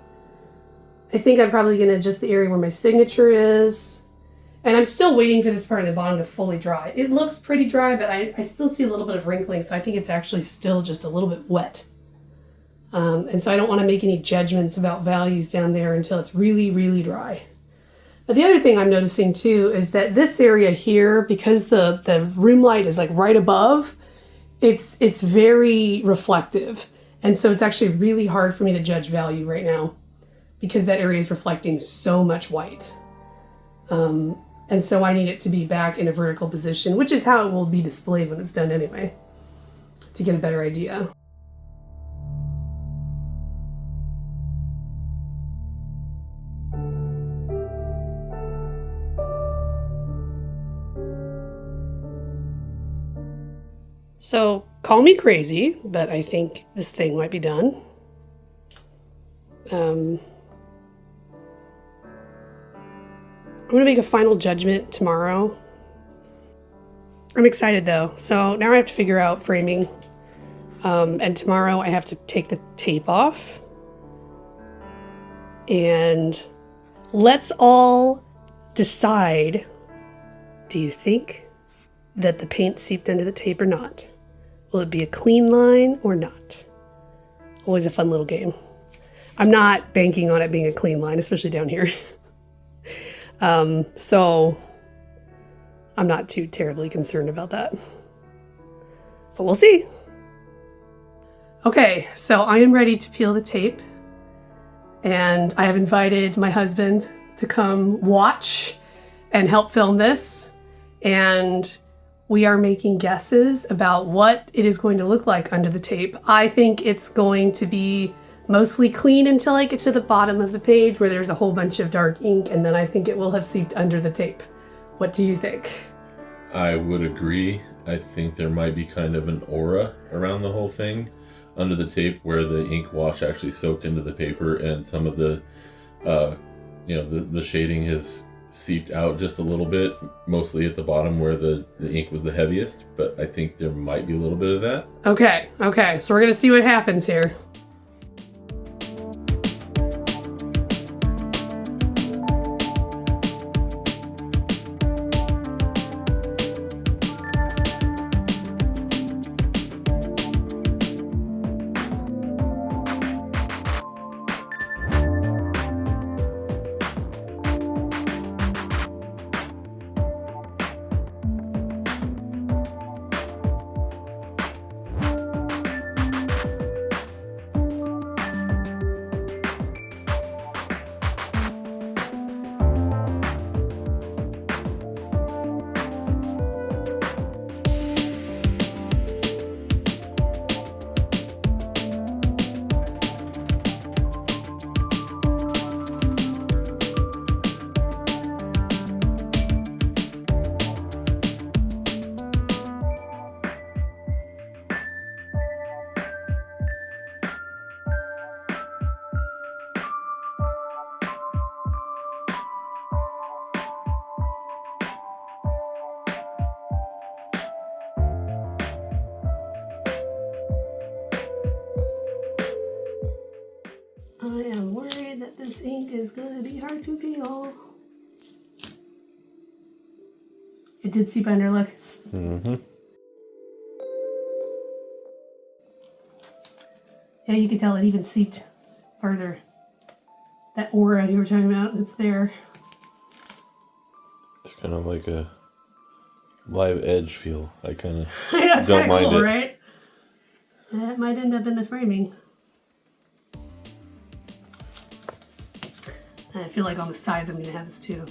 I think I'm probably going to adjust the area where my signature is. And I'm still waiting for this part of the bottom to fully dry. It looks pretty dry, but I still see a little bit of wrinkling, so I think it's actually still just a little bit wet. And so I don't want to make any judgments about values down there until it's really, really dry. But the other thing I'm noticing too is that this area here, because the room light is like right above, it's very reflective. And so it's actually really hard for me to judge value right now because that area is reflecting so much white. And so I need it to be back in a vertical position, which is how it will be displayed when it's done anyway, to get a better idea. So call me crazy, but I think this thing might be done. I'm going to make a final judgment tomorrow. I'm excited though. So now I have to figure out framing. And tomorrow I have to take the tape off. And let's all decide, do you think that the paint seeped under the tape or not? Will it be a clean line or not? Always a fun little game. I'm not banking on it being a clean line, especially down here. So I'm not too terribly concerned about that. But we'll see. Okay, so I am ready to peel the tape. And I have invited my husband to come watch and help film this. And we are making guesses about what it is going to look like under the tape. I think it's going to be mostly clean until I get to the bottom of the page where there's a whole bunch of dark ink, and then I think it will have seeped under the tape. What do you think? I would agree. I think there might be kind of an aura around the whole thing under the tape where the ink wash actually soaked into the paper and some of the, the shading has seeped out just a little bit, mostly at the bottom where the ink was the heaviest, but I think there might be a little bit of that. Okay, so we're gonna see what happens here. I am worried that this ink is going to be hard to peel. It did seep under, look. Mm-hmm. Yeah, you can tell it even seeped further. That aura you were talking about, it's there. It's kind of like a live edge feel. I kind of That's don't mind cool, it. Right? That might end up in the framing. And I feel like on the sides I'm going to have this too.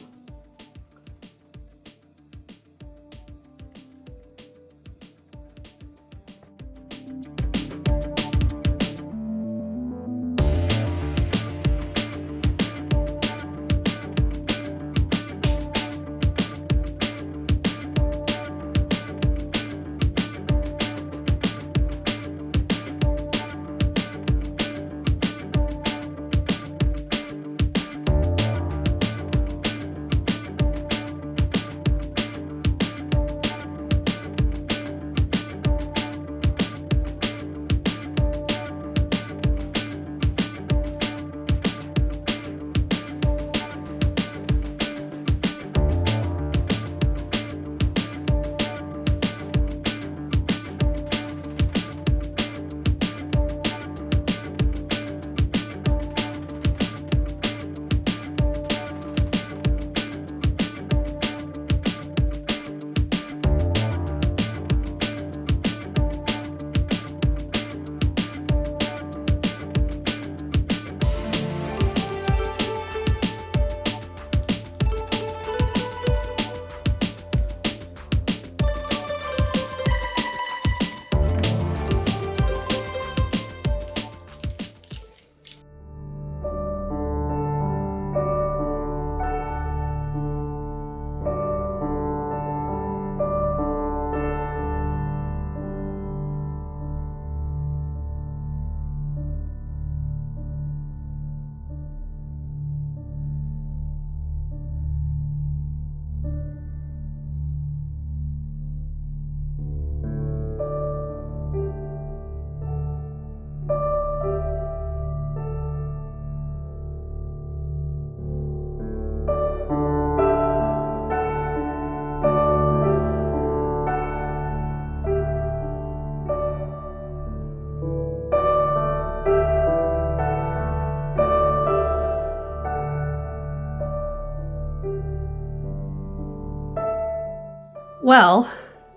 Well,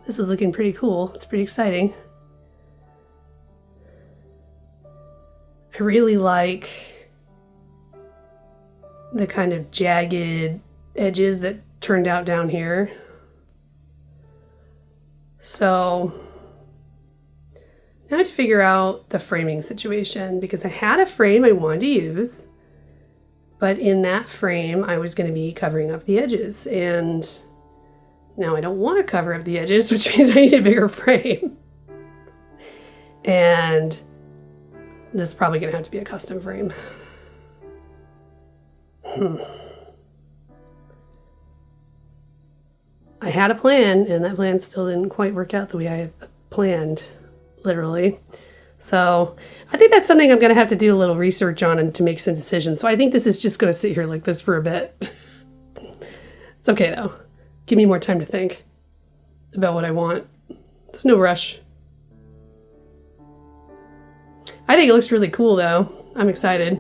this is looking pretty cool. It's pretty exciting. I really like the kind of jagged edges that turned out down here. So now I have to figure out the framing situation, because I had a frame I wanted to use, but in that frame I was going to be covering up the edges, and now I don't want to cover up the edges, which means I need a bigger frame. And this is probably going to have to be a custom frame. I had a plan, and that plan still didn't quite work out the way I had planned, literally. So I think that's something I'm going to have to do a little research on and to make some decisions. So I think this is just going to sit here like this for a bit. It's okay, though. Give me more time to think about what I want. There's no rush. I think it looks really cool, though. I'm excited.